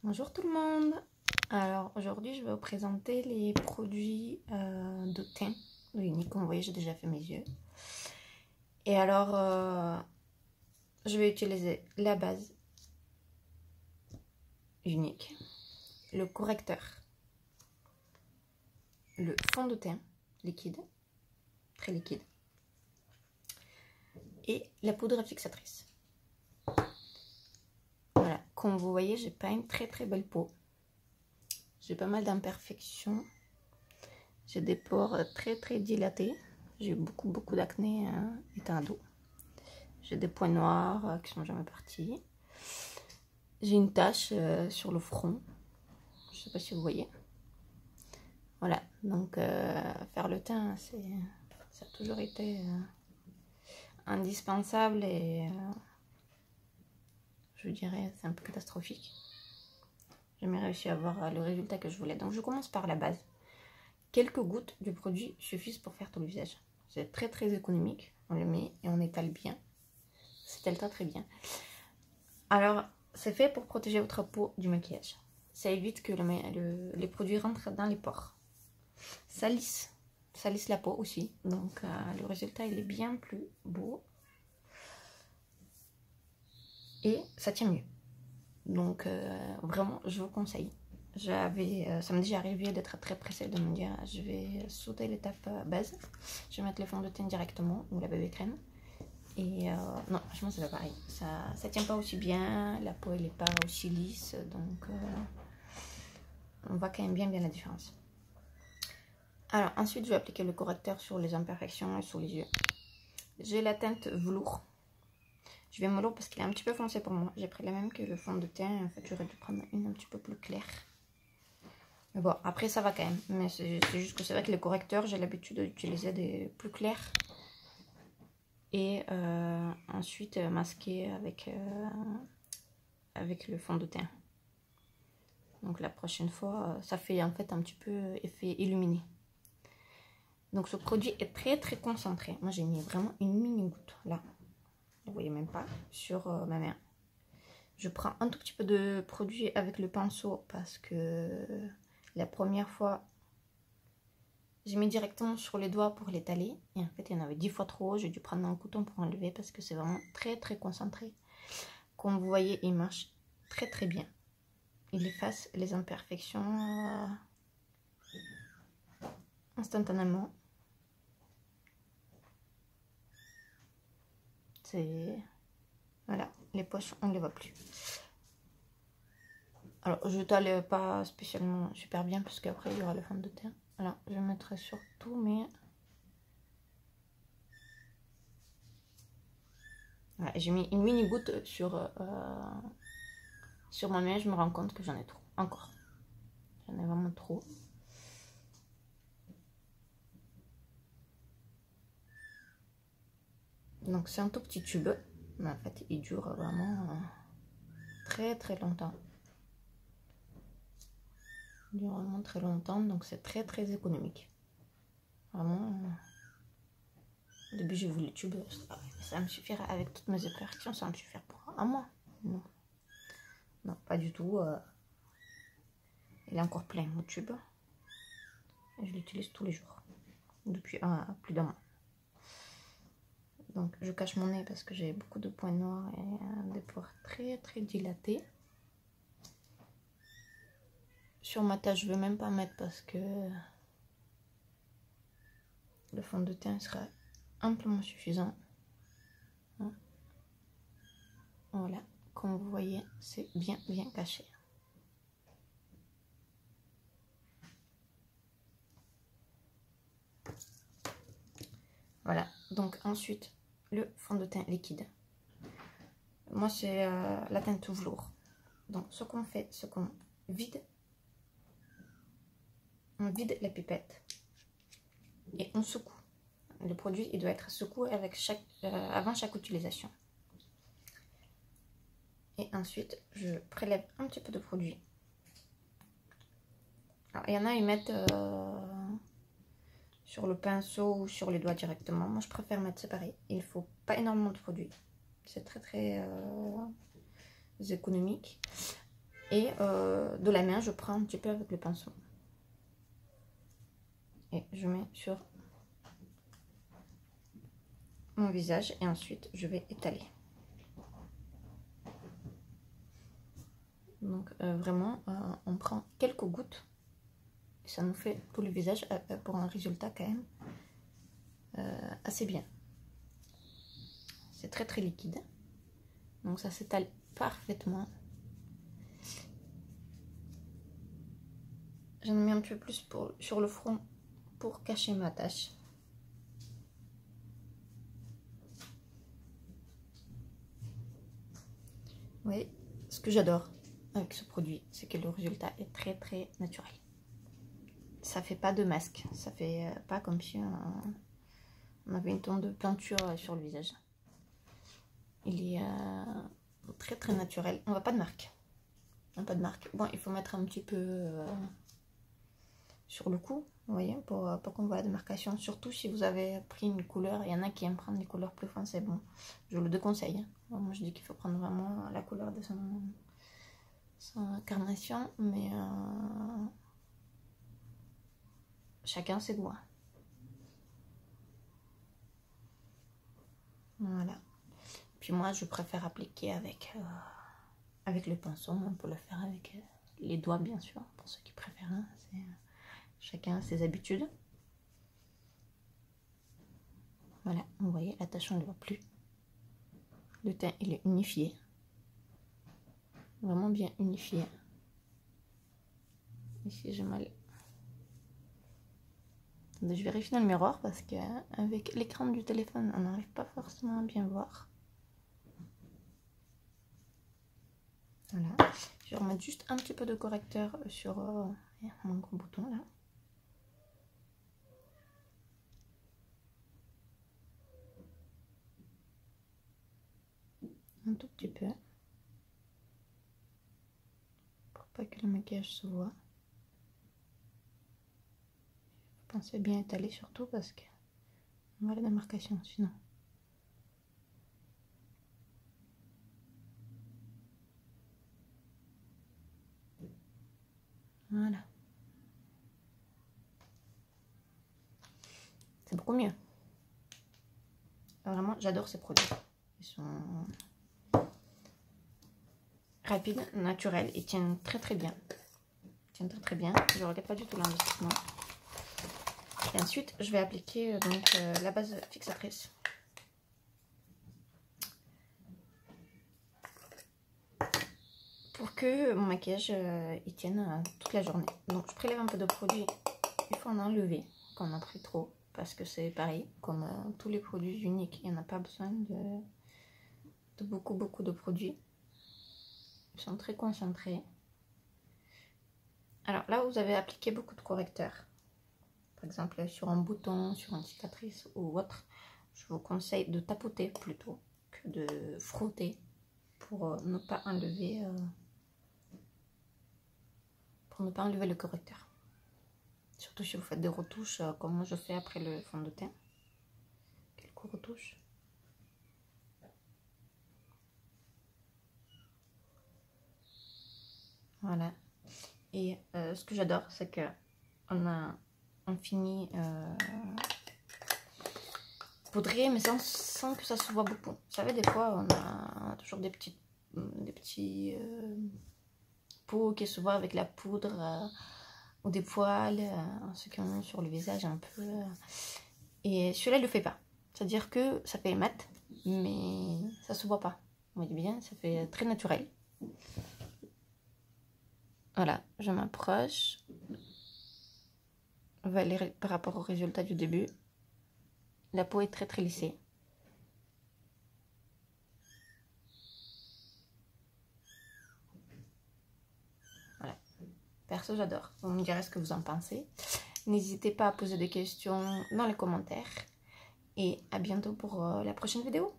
Bonjour tout le monde. Alors aujourd'hui je vais vous présenter les produits de teint de Unique. Comme vous voyez, j'ai déjà fait mes yeux. Et alors je vais utiliser la base Unique, le correcteur, le fond de teint liquide, très liquide, et la poudre fixatrice. Voilà, comme vous voyez, j'ai pas une très belle peau. J'ai pas mal d'imperfections. J'ai des pores très dilatés. J'ai eu beaucoup d'acné étant ado. J'ai des points noirs qui sont jamais partis. J'ai une tache sur le front. Je sais pas si vous voyez. Voilà, donc faire le teint, ça a toujours été indispensable et je dirais c'est un peu catastrophique. J'ai jamais réussi à avoir le résultat que je voulais. Donc je commence par la base. Quelques gouttes du produit suffisent pour faire tout le visage. C'est très économique. On le met et on étale bien. S'étale très bien. Alors, c'est fait pour protéger votre peau du maquillage. Ça évite que les produits rentrent dans les pores. Ça lisse la peau aussi. Donc, le résultat, il est bien plus beau. Et ça tient mieux. Donc, vraiment, je vous conseille. Ça m'est déjà arrivé d'être très pressée de me dire je vais sauter l'étape base. Je vais mettre le fond de teint directement ou la bébé crème. Et non, franchement, c'est pas pareil. Ça tient pas aussi bien, la peau elle est pas aussi lisse, donc on voit quand même bien la différence. Alors ensuite, je vais appliquer le correcteur sur les imperfections et sur les yeux. J'ai la teinte velours. Je vais mollo parce qu'il est un petit peu foncé pour moi. J'ai pris la même que le fond de teint. En fait, j'aurais dû prendre une un petit peu plus claire. Mais bon, après ça va quand même. Mais c'est juste que c'est vrai que les correcteurs, j'ai l'habitude d'utiliser des plus clairs. Et ensuite masquer avec le fond de teint. Donc la prochaine fois, ça fait en fait un petit peu effet illuminé. Donc ce produit est très concentré. Moi j'ai mis vraiment une mini goutte là. Vous voyez même pas sur ma main. Je prends un tout petit peu de produit avec le pinceau parce que la première fois j'ai mis directement sur les doigts pour l'étaler. Et en fait il y en avait 10 fois trop. J'ai dû prendre un couteau pour enlever parce que c'est vraiment très concentré. Comme vous voyez, il marche très bien. Il efface les imperfections instantanément. Voilà, les poches, on ne les voit plus. Alors, je t'allais pas spécialement super bien parce qu'après, il y aura le fond de teint. Alors, je mettrai sur tout, mais... Voilà, j'ai mis une mini goutte sur ma main. Je me rends compte que j'en ai trop. Encore. J'en ai vraiment trop. Donc, c'est un tout petit tube. Mais en fait, il dure vraiment très longtemps. Il dure vraiment très longtemps. Donc, c'est très économique. Vraiment... Au début, j'ai voulu le tube. Ça me suffira avec toutes mes imperfections. Ça me suffira pour un mois. Non. Non, pas du tout. Il est encore plein, mon tube. Et je l'utilise tous les jours. Depuis plus d'un mois. Donc, je cache mon nez parce que j'ai beaucoup de points noirs et des pores très dilatés. Sur ma tache, je ne vais même pas mettre parce que le fond de teint sera amplement suffisant. Voilà, comme vous voyez, c'est bien caché. Voilà, donc ensuite, le fond de teint liquide. Moi, c'est la teinte velours. Donc, ce qu'on fait, c'est qu'on vide la pipette et on secoue. Le produit, il doit être secoué avec avant chaque utilisation. Et ensuite, je prélève un petit peu de produit. Alors, il y en a, ils mettent sur le pinceau ou sur les doigts directement. Moi, je préfère mettre séparé. Il ne faut pas énormément de produit. C'est très économique. Et de la main, je prends un petit peu avec le pinceau. Et je mets sur mon visage et ensuite je vais étaler. Donc vraiment, on prend quelques gouttes et ça nous fait tout le visage pour un résultat quand même assez bien. C'est très très liquide, donc ça s'étale parfaitement. J'en mets un peu plus sur le front pour cacher ma tache. Oui, ce que j'adore avec ce produit, c'est que le résultat est très très naturel. Ça fait pas de masque, ça fait pas comme si on avait une tonne de peinture sur le visage. Il est très très naturel. On va pas de marque. On va pas de marque. Bon, il faut mettre un petit peu sur le cou, vous voyez, pour qu'on voit la démarcation. Surtout si vous avez pris une couleur. Il y en a qui aiment prendre des couleurs plus foncées. Bon, je le déconseille. Bon, moi, je dis qu'il faut prendre vraiment la couleur de son carnation, mais chacun ses goûts. Voilà. Puis moi, je préfère appliquer avec le pinceau. On peut le faire avec les doigts, bien sûr, pour ceux qui préfèrent. Hein. Chacun a ses habitudes. Voilà, vous voyez, la tache, on ne le voit plus. Le teint, il est unifié. Vraiment bien unifié. Ici, j'ai mal. Je vérifie dans le miroir parce qu'avec l'écran du téléphone, on n'arrive pas forcément à bien voir. Voilà. Je vais remettre juste un petit peu de correcteur sur mon gros bouton là. Un tout petit peu. Pour pas que le maquillage se voit. Pensez à bien étaler surtout parce que on voit la démarcation sinon. Voilà. C'est beaucoup mieux. Vraiment, j'adore ces produits. Ils sont rapides, naturels et tiennent très très bien. Ils tiennent très très bien. Je ne regrette pas du tout l'investissement. Et ensuite, je vais appliquer donc la base fixatrice. Pour que mon maquillage il tienne toute la journée. Donc je prélève un peu de produit. Il faut en enlever quand on a pris trop. Parce que c'est pareil, comme tous les produits uniques. Il n'y en a pas besoin de beaucoup de produits. Ils sont très concentrés. Alors là, vous avez appliqué beaucoup de correcteurs. Par exemple, sur un bouton, sur une cicatrice ou autre. Je vous conseille de tapoter plutôt que de frotter pour ne pas enlever le correcteur. Surtout si vous faites des retouches comme moi je fais après le fond de teint. Quelques retouches. Voilà. Et ce que j'adore, c'est que on finit poudré, mais sans que ça se voit beaucoup. Vous savez, des fois, on a toujours des petits peaux qui se voient avec la poudre ou des poils, ceux qui en ont sur le visage un peu. Et celui-là, il le fait pas. C'est-à-dire que ça fait mat, mais ça se voit pas. Vous voyez bien, ça fait très naturel. Voilà, je m'approche. On va aller par rapport au résultat du début. La peau est très très lissée. Voilà. Perso, j'adore. Vous me direz ce que vous en pensez. N'hésitez pas à poser des questions dans les commentaires. Et à bientôt pour la prochaine vidéo.